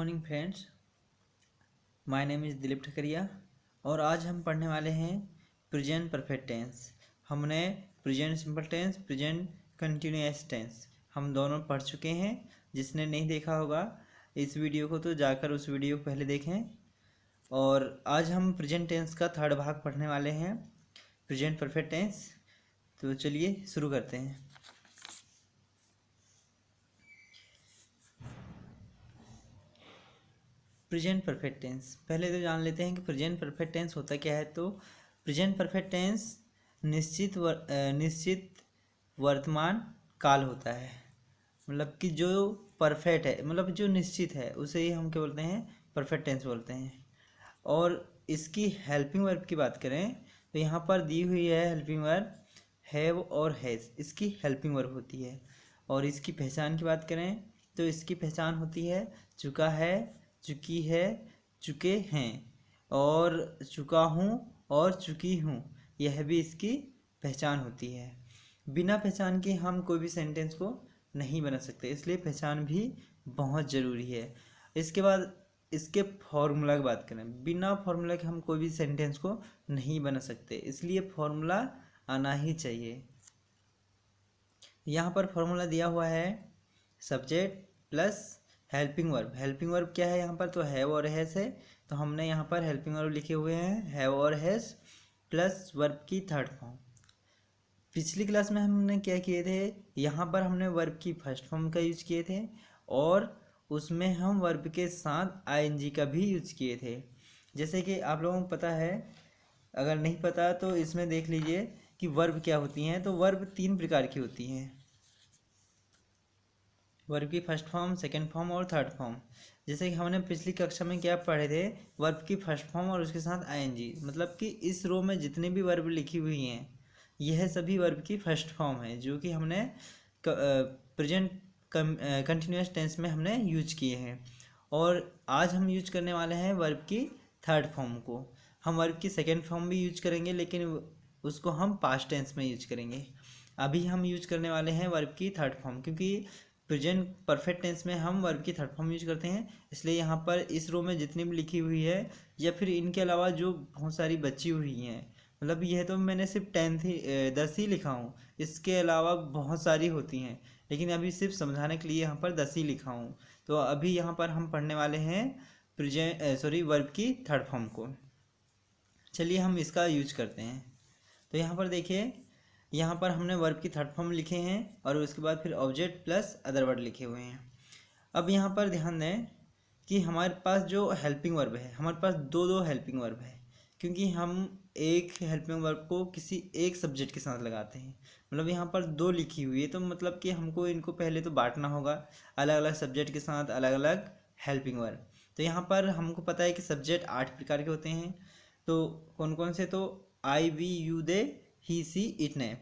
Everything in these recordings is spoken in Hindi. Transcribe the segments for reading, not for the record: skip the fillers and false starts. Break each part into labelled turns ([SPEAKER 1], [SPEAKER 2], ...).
[SPEAKER 1] Morning friends, my name is Dilip Thakariya और आज हम पढ़ने वाले हैं प्रेजेंट परफेक्ट टेंस। हमने present simple tense, present continuous tense हम दोनों पढ़ चुके हैं। जिसने नहीं देखा होगा इस वीडियो को तो जाकर उस वीडियो को पहले देखें। और आज हम प्रेजेंट टेंस का थर्ड भाग पढ़ने वाले हैं, प्रेजेंट परफेक्ट टेंस। तो चलिए शुरू करते हैं। प्रेजेंट परफेक्ट टेंस, पहले तो जान लेते हैं कि प्रेजेंट परफेक्ट टेंस होता क्या है। तो प्रेजेंट परफेक्ट टेंस निश्चित वर्तमान काल होता है। मतलब कि जो परफेक्ट है, मतलब जो निश्चित है, उसे ही हम क्या बोलते हैं, परफेक्ट टेंस बोलते हैं। और इसकी हेल्पिंग वर्ब की बात करें तो यहाँ पर दी हुई है हेल्पिंग वर्ब हैव और हैज़, इसकी हेल्पिंग वर्ब होती है। और इसकी पहचान की बात करें तो इसकी पहचान होती है चुका है, चुकी है, चुके हैं, और चुका हूँ और चुकी हूँ, यह भी इसकी पहचान होती है। बिना पहचान के हम कोई भी सेंटेंस को नहीं बना सकते, इसलिए पहचान भी बहुत ज़रूरी है। इसके बाद इसके फॉर्मूला की बात करें, बिना फॉर्मूला के हम कोई भी सेंटेंस को नहीं बना सकते, इसलिए फॉर्मूला आना ही चाहिए। यहाँ पर फॉर्मूला दिया हुआ है subject plus helping verb. Helping verb क्या है यहाँ पर, तो हैव और हैज़ है। तो हमने यहाँ पर हेल्पिंग वर्ब लिखे हुए हैं हैव और हैज़ प्लस वर्ब की थर्ड फॉर्म। पिछली क्लास में हमने क्या किए थे, यहाँ पर हमने वर्ब की फर्स्ट फॉर्म का यूज किए थे और उसमें हम वर्ब के साथ आईएनजी का भी यूज किए थे। जैसे कि आप लोगों को पता है, अगर नहीं पता तो इसमें देख लीजिए कि वर्ब क्या होती हैं। तो वर्ब तीन प्रकार की होती हैं, वर्ब की फर्स्ट फॉर्म, सेकंड फॉर्म और थर्ड फॉर्म। जैसे कि हमने पिछली कक्षा में क्या पढ़े थे, वर्ब की फर्स्ट फॉर्म और उसके साथ आईएनजी। मतलब कि इस रो में जितनी भी वर्ब लिखी हुई हैं यह सभी वर्ब की फर्स्ट फॉर्म है, जो कि हमने प्रेजेंट कंटिन्यूअस टेंस में हमने यूज किए हैं। और आज हम यूज करने वाले हैं वर्ब की थर्ड फॉर्म को। हम वर्ब की सेकेंड फॉर्म भी यूज करेंगे, लेकिन उसको हम पास्ट टेंस में यूज करेंगे। अभी हम यूज करने वाले हैं वर्ब की थर्ड फॉर्म, क्योंकि प्रेजेंट परफेक्ट टेंस में हम वर्ब की थर्ड फॉर्म यूज करते हैं। इसलिए यहाँ पर इस रो में जितनी भी लिखी हुई है या फिर इनके अलावा जो बहुत सारी बची हुई हैं, मतलब यह तो मैंने सिर्फ 10 ही लिखा हूँ, इसके अलावा बहुत सारी होती हैं, लेकिन अभी सिर्फ समझाने के लिए यहाँ पर 10 ही लिखा हूँ। तो अभी यहाँ पर हम पढ़ने वाले हैं वर्ब की थर्ड फॉर्म को। चलिए हम इसका यूज करते हैं। तो यहाँ पर देखिए, यहाँ पर हमने वर्ब की थर्ड फॉर्म लिखे हैं और उसके बाद फिर ऑब्जेक्ट प्लस अदर वर्ड लिखे हुए हैं। अब यहाँ पर ध्यान दें कि हमारे पास जो हेल्पिंग वर्ब है, हमारे पास दो हेल्पिंग वर्ब है, क्योंकि हम एक हेल्पिंग वर्ब को किसी एक सब्जेक्ट के साथ लगाते हैं। मतलब यहाँ पर दो लिखी हुई है, तो मतलब कि हमको इनको पहले तो बांटना होगा अलग अलग सब्जेक्ट के साथ अलग अलग हेल्पिंग वर्ब। तो यहाँ पर हमको पता है कि सब्जेक्ट 8 प्रकार के होते हैं। तो कौन कौन से, तो I, we, you, they, he, she, it, ने।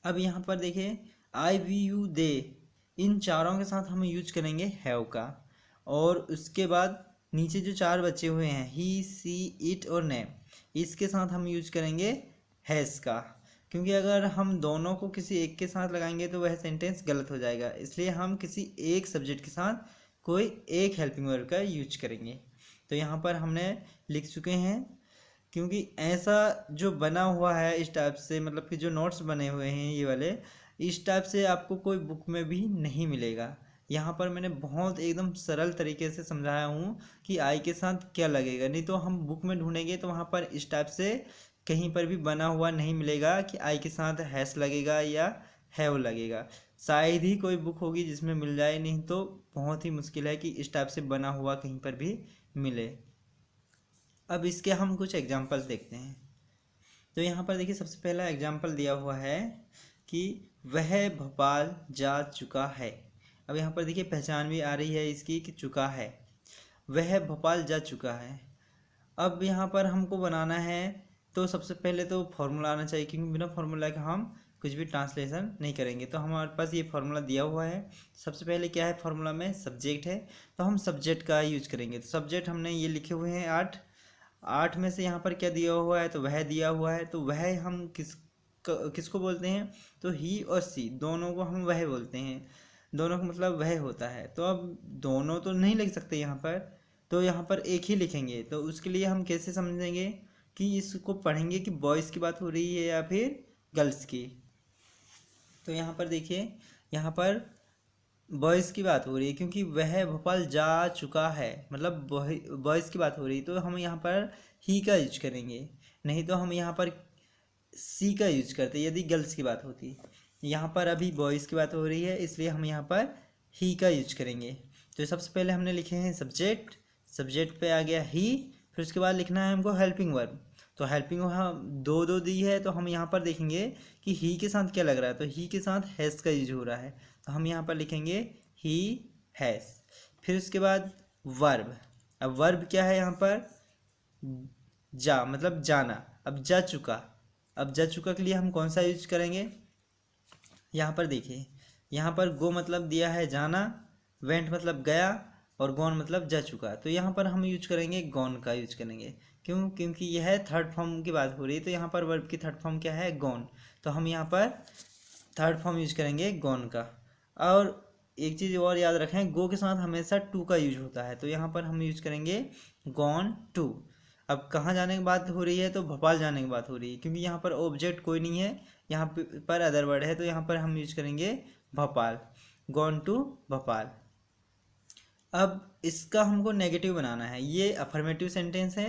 [SPEAKER 1] अब यहाँ पर देखिए आई, वी, यू, दे, इन चारों के साथ हम यूज करेंगे हैव का। और उसके बाद नीचे जो चार बचे हुए हैं ही, सी, इट और ने, इसके साथ हम यूज करेंगे हैज़ का। क्योंकि अगर हम दोनों को किसी एक के साथ लगाएंगे तो वह सेंटेंस गलत हो जाएगा, इसलिए हम किसी एक सब्जेक्ट के साथ कोई एक हेल्पिंग वर्ब का यूज करेंगे। तो यहाँ पर हमने लिख चुके हैं, क्योंकि ऐसा जो बना हुआ है इस टाइप से, मतलब कि जो नोट्स बने हुए हैं ये वाले, इस टाइप से आपको कोई बुक में भी नहीं मिलेगा। यहाँ पर मैंने बहुत एकदम सरल तरीके से समझाया हूँ कि आई के साथ क्या लगेगा, नहीं तो हम बुक में ढूंढेंगे तो वहाँ पर इस टाइप से कहीं पर भी बना हुआ नहीं मिलेगा कि आई के साथ हैस लगेगा या हैव लगेगा। शायद ही कोई बुक होगी जिसमें मिल जाए, नहीं तो बहुत ही मुश्किल है कि इस टाइप से बना हुआ कहीं पर भी मिले। अब इसके हम कुछ एग्जाम्पल्स देखते हैं। तो यहाँ पर देखिए सबसे पहला एग्जाम्पल दिया हुआ है कि वह भोपाल जा चुका है। अब यहाँ पर देखिए पहचान भी आ रही है इसकी कि चुका है, वह भोपाल जा चुका है। अब यहाँ पर हमको बनाना है तो सबसे पहले तो फॉर्मूला आना चाहिए, क्योंकि बिना फॉर्मूला के हम कुछ भी ट्रांसलेशन नहीं करेंगे। तो हमारे पास ये फॉर्मूला दिया हुआ है। सबसे पहले क्या है फॉर्मूला में, सब्जेक्ट है, तो हम सब्जेक्ट का यूज करेंगे। तो सब्जेक्ट हमने ये लिखे हुए हैं 8 में से यहाँ पर क्या दिया हुआ है, तो वह दिया हुआ है। तो वह हम किसको बोलते हैं, तो ही और सी दोनों को हम वह बोलते हैं। दोनों का मतलब वह होता है। तो अब दोनों तो नहीं लिख सकते यहाँ पर, तो यहाँ पर एक ही लिखेंगे। तो उसके लिए हम कैसे समझेंगे कि इसको पढ़ेंगे कि बॉयज़ की बात हो रही है या फिर गर्ल्स की। तो यहाँ पर देखिए, यहाँ पर बॉयज़ की बात हो रही है क्योंकि वह भोपाल जा चुका है, मतलब बॉयज़ की बात हो रही है, तो हम यहाँ पर ही का यूज करेंगे। नहीं तो हम यहाँ पर सी का यूज करते यदि गर्ल्स की बात होती। यहाँ पर अभी बॉयज़ की बात हो रही है, इसलिए हम यहाँ पर ही का यूज करेंगे। तो सबसे पहले हमने लिखे हैं सब्जेक्ट, सब्जेक्ट पे आ गया ही, फिर उसके बाद लिखना है हमको हेल्पिंग वर्ब। तो हेल्पिंग हम दो दो दी है, तो हम यहाँ पर देखेंगे कि ही के साथ क्या लग रहा है, तो ही के साथ हैज़ का यूज हो रहा है, तो हम यहाँ पर लिखेंगे ही हैज़। फिर उसके बाद वर्ब, अब वर्ब क्या है यहाँ पर, जा मतलब जाना। अब जा चुका, अब जा चुका के लिए हम कौन सा यूज करेंगे, यहाँ पर देखिए, यहाँ पर गो मतलब दिया है जाना, वेंट मतलब गया, और गॉन मतलब जा चुका। तो यहाँ पर हम यूज करेंगे गॉन का यूज करेंगे। क्यों? क्योंकि यह थर्ड फॉर्म की बात हो रही है, तो यहाँ पर वर्ब की थर्ड फॉर्म क्या है, गॉन। तो हम यहाँ पर थर्ड फॉर्म यूज करेंगे गॉन का। और एक चीज़ और याद रखें, गो के साथ हमेशा टू का यूज होता है, तो यहाँ पर हम यूज करेंगे गॉन टू। अब कहाँ जाने की बात हो रही है, तो भोपाल जाने की बात हो रही है, क्योंकि यहाँ पर ऑब्जेक्ट कोई नहीं है, यहाँ पर अदर वर्ड है, तो यहाँ पर हम यूज करेंगे भोपाल, गॉन टू भोपाल। अब इसका हमको नेगेटिव बनाना है, ये अफर्मेटिव सेंटेंस है।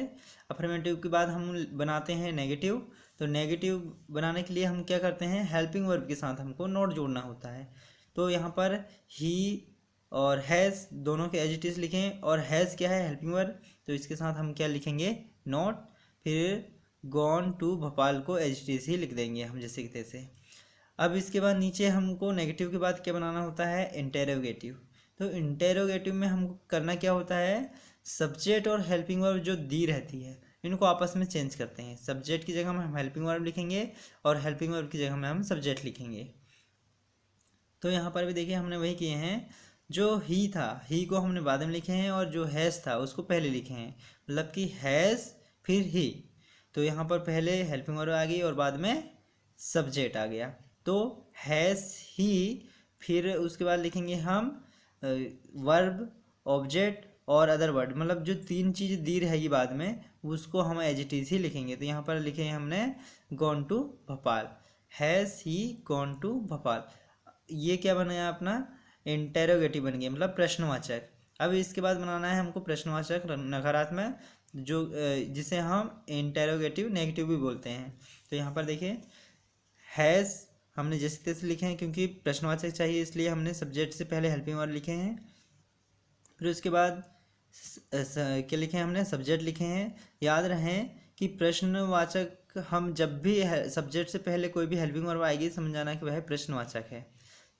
[SPEAKER 1] अफर्मेटिव के बाद हम बनाते हैं नेगेटिव। तो नेगेटिव बनाने के लिए हम क्या करते हैं, हेल्पिंग वर्ब के साथ हमको नॉट जोड़ना होता है। तो यहाँ पर ही और हैज़ दोनों के एडजेक्टिव्स लिखें, और हैज़ क्या है, हेल्पिंग वर्ब, तो इसके साथ हम क्या लिखेंगे, नॉट। फिर गॉन टू भोपाल को एडजेक्टिव्स ही लिख देंगे हम जैसे कि तैसे। अब इसके बाद नीचे हमको नेगेटिव के बाद क्या बनाना होता है, इंटेरोगेटिव। तो इंटेरोगेटिव में हमको करना क्या होता है, सब्जेक्ट और हेल्पिंग वर्ब जो दी रहती है इनको आपस में चेंज करते हैं। सब्जेक्ट की जगह में हम हेल्पिंग वर्ब लिखेंगे, और हेल्पिंग वर्ब की जगह में हम सब्जेक्ट लिखेंगे। तो यहाँ पर भी देखिए हमने वही किए हैं, जो ही था ही को हमने बाद में लिखे हैं, और जो हैज़ था उसको पहले लिखे हैं, मतलब कि हैज़ फिर ही। तो यहाँ पर पहले हेल्पिंग वर्ब आ गई और बाद में सब्जेक्ट आ गया। तो हैज़ ही, फिर उसके बाद लिखेंगे हम वर्ब, ऑब्जेक्ट और अदर वर्ड, मतलब जो तीन चीज़ दी रहेगी बाद में उसको हम एडजेक्टिव ही लिखेंगे। तो यहाँ पर लिखे हैं हमने gone to Bhopal, has he gone to Bhopal. ये क्या बनाया अपना, इंटेरोगेटिव बन गया, मतलब प्रश्नवाचक। अब इसके बाद बनाना है हमको प्रश्नवाचक नकारात्मक, जो जिसे हम इंटेरोगेटिव नेगेटिव भी बोलते हैं। तो यहाँ पर देखिए, हैज़ हमने जैसे तैसे लिखे हैं, क्योंकि प्रश्नवाचक चाहिए इसलिए हमने सब्जेक्ट से पहले हेल्पिंग वर्ब लिखे हैं। फिर उसके बाद क्या लिखे हैं हमने, सब्जेक्ट लिखे हैं। याद रहें कि प्रश्नवाचक हम जब भी सब्जेक्ट से पहले कोई भी हेल्पिंग वर्ब आएगी समझ जाना कि वह प्रश्नवाचक है।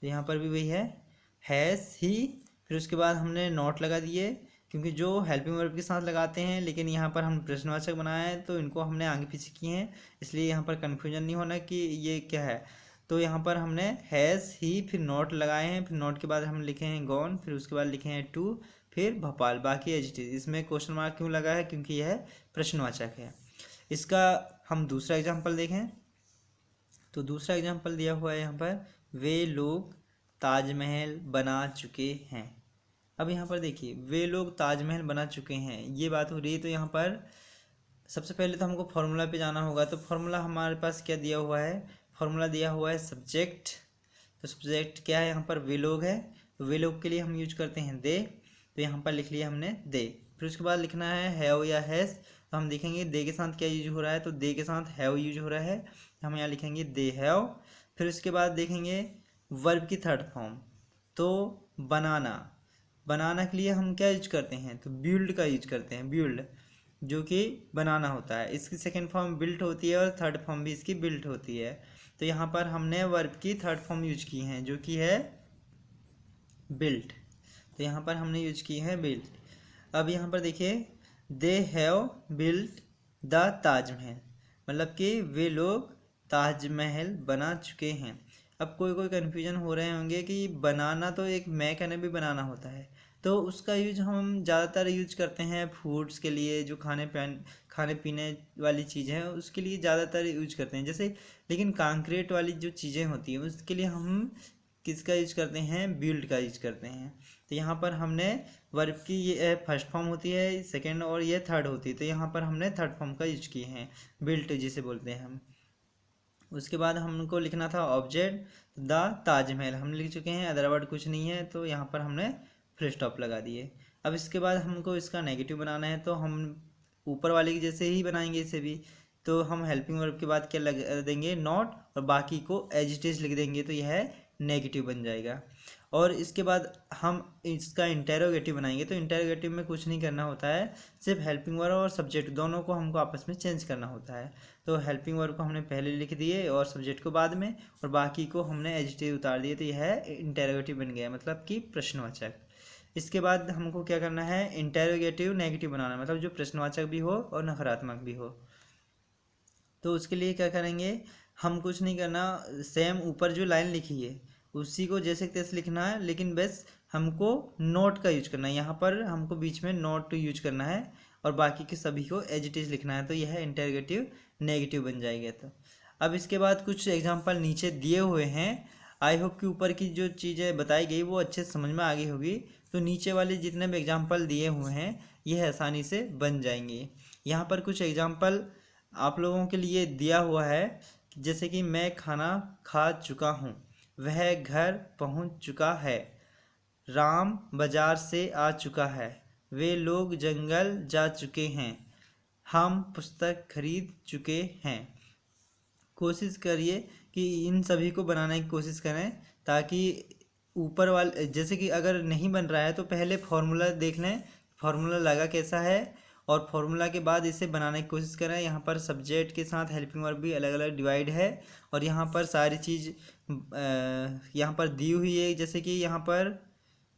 [SPEAKER 1] तो यहाँ पर भी वही है, हैज़ ही, फिर उसके बाद हमने नॉट लगा दिए, क्योंकि जो हेल्पिंग वर्ब के साथ लगाते हैं, लेकिन यहाँ पर हम प्रश्नवाचक बनाए हैं तो इनको हमने आगे पीछे किए हैं, इसलिए यहाँ पर कन्फ्यूजन नहीं होना कि ये क्या है। तो यहाँ पर हमने हैज़ ही फिर नॉट लगाए हैं, फिर नॉट के बाद हम लिखे हैं गॉन, फिर उसके बाद लिखे हैं टू, फिर भोपाल, बाकी एडजेक्टिव। इसमें क्वेश्चन मार्क क्यों लगा है, क्योंकि यह प्रश्नवाचक है। इसका हम दूसरा एग्जाम्पल देखें, तो दूसरा एग्जाम्पल दिया हुआ है यहाँ पर, वे लोग ताजमहल बना चुके हैं। अब यहाँ पर देखिए, वे लोग ताजमहल बना चुके हैं, ये बात हो रही है। तो यहाँ पर सबसे पहले तो हमको फॉर्मूला पे जाना होगा। तो फॉर्मूला हमारे पास क्या दिया हुआ है, फॉर्मूला दिया हुआ है सब्जेक्ट। तो सब्जेक्ट क्या है यहाँ पर, वे लोग है, तो वे लोग के लिए हम यूज करते हैं दे। तो यहाँ पर लिख लिया हमने दे। फिर उसके बाद लिखना है हैव या हैज़। तो हम देखेंगे दे के साथ क्या यूज हो रहा है, तो दे के साथ हैव यूज हो रहा है, हम यहाँ लिखेंगे दे हैव। फिर उसके बाद देखेंगे वर्ब की थर्ड फॉर्म, तो बनाना। बनाना के लिए हम क्या यूज करते हैं, तो बिल्ड का यूज करते हैं, बिल्ड, जो कि बनाना होता है। इसकी सेकेंड फॉर्म बिल्ट होती है और थर्ड फॉर्म भी इसकी बिल्ट होती है। तो यहाँ पर हमने वर्ब की थर्ड फॉर्म यूज की है, जो कि है बिल्ट। तो यहाँ पर हमने यूज की है बिल्ट। अब यहाँ पर देखिए, they have built the Taj Mahal, मतलब कि वे लोग ताजमहल बना चुके हैं। अब कोई कोई कन्फ्यूजन हो रहे होंगे कि बनाना तो एक मैं कहने भी बनाना होता है, तो उसका यूज हम ज़्यादातर यूज करते हैं फूड्स के लिए, जो खाने पीने वाली चीज़ें हैं उसके लिए ज़्यादातर यूज करते हैं जैसे। लेकिन कॉन्क्रीट वाली जो चीज़ें होती हैं उसके लिए हम किसका यूज करते हैं, बिल्ड का यूज करते हैं। तो यहाँ पर हमने वर्ब की ये फर्स्ट फॉर्म होती है, सेकेंड और ये थर्ड होती है, तो यहाँ पर हमने थर्ड फॉर्म का यूज किए हैं, बिल्ट जिसे बोलते हैं हम। उसके बाद हमको लिखना था ऑब्जेक्ट द ताजमहल, हम लिख चुके हैं, अदर वर्ड कुछ नहीं है, तो यहाँ पर हमने फुल स्टॉप लगा दिए। अब इसके बाद हमको इसका नेगेटिव बनाना है, तो हम ऊपर वाले की जैसे ही बनाएंगे इसे भी। तो हम हेल्पिंग वर्ब के बाद क्या लग देंगे, नॉट, और बाकी को एज इट इज लिख देंगे, तो यह नेगेटिव बन जाएगा। और इसके बाद हम इसका इंटेरोगेटिव बनाएंगे, तो इंटेरोगेटिव में कुछ नहीं करना होता है, सिर्फ हेल्पिंग वर्ब और सब्जेक्ट दोनों को हमको आपस में चेंज करना होता है। तो हेल्पिंग वर्ब को हमने पहले लिख दिए और सब्जेक्ट को बाद में, और बाकी को हमने एडजेक्टिव उतार दिए, तो यह इंटेरोगेटिव बन गया, मतलब कि प्रश्नवाचक। इसके बाद हमको क्या करना है, इंटेरोगेटिव नेगेटिव बनाना, मतलब जो प्रश्नवाचक भी हो और नकारात्मक भी हो। तो उसके लिए क्या करेंगे, हम कुछ नहीं करना, सेम ऊपर जो लाइन लिखी है उसी को जैसे तैसे लिखना है, लेकिन बस हमको नोट का यूज करना है, यहाँ पर हमको बीच में नोट यूज करना है, और बाकी के सभी को एज इट इज लिखना है, तो यह इंटेरोगेटिव नेगेटिव बन जाएगा। तो अब इसके बाद कुछ एग्जांपल नीचे दिए हुए हैं, आई होप कि ऊपर की जो चीज़ें बताई गई वो अच्छे से समझ में आ गई होगी। तो नीचे वाले जितने भी एग्जांपल दिए हुए हैं यह आसानी से बन जाएंगे। यहाँ पर कुछ एग्जांपल आप लोगों के लिए दिया हुआ है, जैसे कि मैं खाना खा चुका हूँ, वह घर पहुँच चुका है, राम बाजार से आ चुका है, वे लोग जंगल जा चुके हैं, हम पुस्तक खरीद चुके हैं। कोशिश करिए कि इन सभी को बनाने की कोशिश करें, ताकि ऊपर वाले जैसे कि अगर नहीं बन रहा है तो पहले फॉर्मूला देख लें, फॉर्मूला लगा कैसा है, और फॉर्मूला के बाद इसे बनाने की कोशिश करें। यहाँ पर सब्जेक्ट के साथ हेल्पिंग वर्ब भी अलग अलग डिवाइड है, और यहाँ पर सारी चीज़ यहाँ पर दी हुई है, जैसे कि यहाँ पर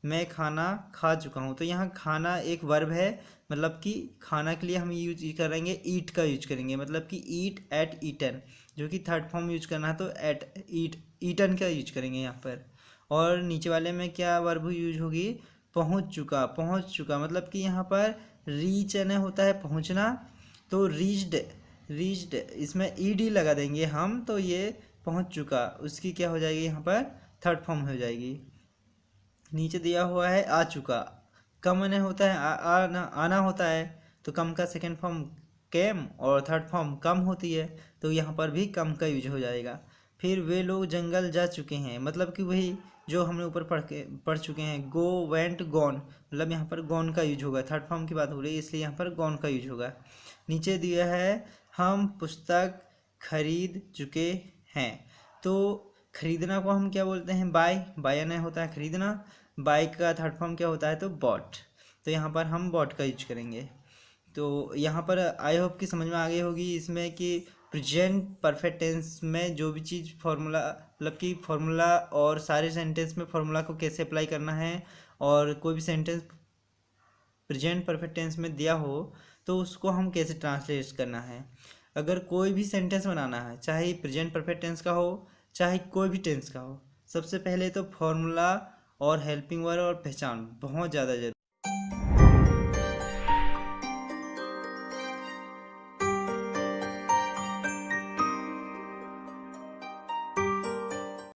[SPEAKER 1] मैं खाना खा चुका हूँ, तो यहाँ खाना एक वर्ब है, मतलब कि खाना के लिए हम यूज करेंगे ईट का यूज करेंगे, मतलब कि ईट, एट, ईटन, जो कि थर्ड फॉर्म यूज करना है तो एट, ईट, ईटन का यूज करेंगे यहाँ पर। और नीचे वाले में क्या वर्ब यूज होगी, पहुँच चुका, पहुँच चुका, मतलब कि यहाँ पर रीच न होता है पहुँचना, तो रीच्ड, रीच्ड इसमें ईडी लगा देंगे हम, तो ये पहुँच चुका, उसकी क्या हो जाएगी यहाँ पर थर्ड फॉर्म हो जाएगी। नीचे दिया हुआ है आ चुका, कम न होता है आना होता है, तो कम का सेकंड फॉर्म केम और थर्ड फॉर्म कम होती है, तो यहाँ पर भी कम का यूज हो जाएगा। फिर वे लोग जंगल जा चुके हैं, मतलब कि वही जो हमने ऊपर पढ़ चुके हैं, गो, वेंट, गॉन, मतलब यहाँ पर गॉन का यूज होगा, थर्ड फॉर्म की बात हो रही है इसलिए यहाँ पर गॉन का यूज होगा। नीचे दिया है हम पुस्तक खरीद चुके हैं, तो खरीदना को हम क्या बोलते हैं, बाय, बायन होता है खरीदना, बाइक का थर्ड फॉर्म क्या होता है, तो बॉट, तो यहाँ पर हम बॉट का यूज करेंगे। तो यहाँ पर आई होप कि समझ में आ गई होगी इसमें कि प्रेजेंट परफेक्ट टेंस में जो भी चीज़ फार्मूला, मतलब कि फार्मूला और सारे सेंटेंस में फार्मूला को कैसे अप्लाई करना है, और कोई भी सेंटेंस प्रेजेंट परफेक्ट टेंस में दिया हो तो उसको हम कैसे ट्रांसलेट करना है। अगर कोई भी सेंटेंस बनाना है, चाहे प्रेजेंट परफेक्ट टेंस का हो चाहे कोई भी टेंस का हो, सबसे पहले तो फॉर्मूला और हेल्पिंग वर्ब और पहचान बहुत ज़्यादा जरूरी।